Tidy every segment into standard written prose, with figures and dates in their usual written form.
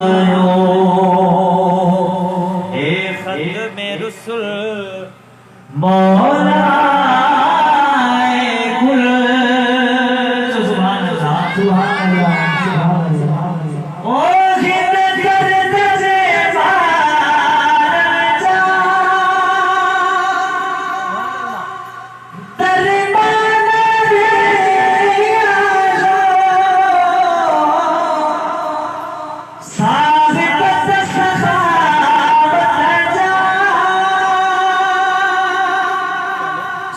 खत्म रुसुल मौला कुल सुभान अल्लाह सुभान अल्लाह ओ जिद कर दे बार जा तरमान रे साबित सखावत जा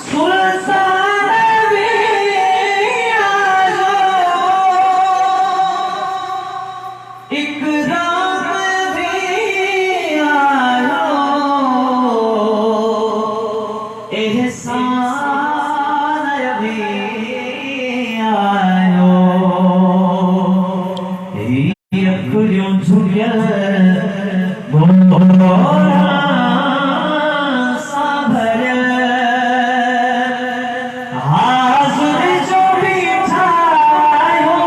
सुल्तान भी आयो इकराम भी आयो एहसान भी आयो अखियों झुकियल मोरा साभरल हाज़ुर जो बिठायो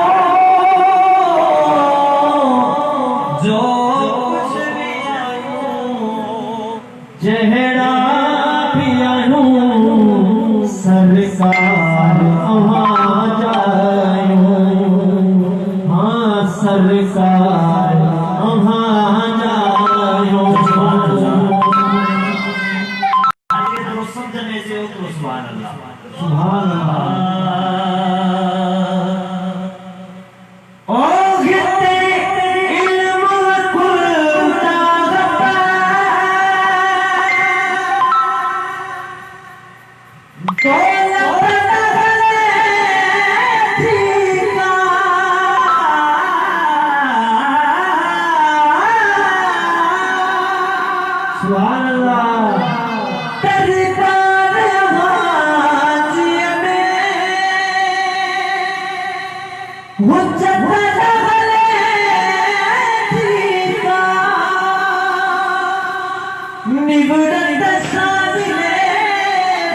जो कुछ भी आयो जहड़ा भी आयो सरकार वहाँ जायो हाँ सरकार वहाँ जायो आगे तो समझने से हो तो सुभान अल्लाह सुभान अल्लाह ओ गिरते इल्म कुल तागता सुभान अल्लाह तरकार हाजिया में हुज्जत लगले ठीका निबड़त साजिले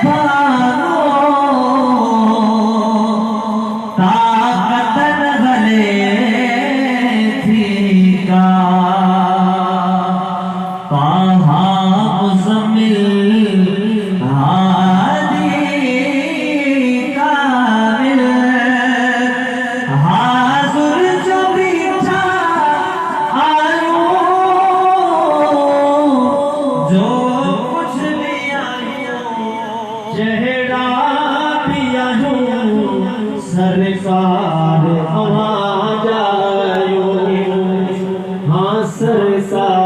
भानो ताकत लगले ठीका सरकार वहाँ जायो हाँ सरकार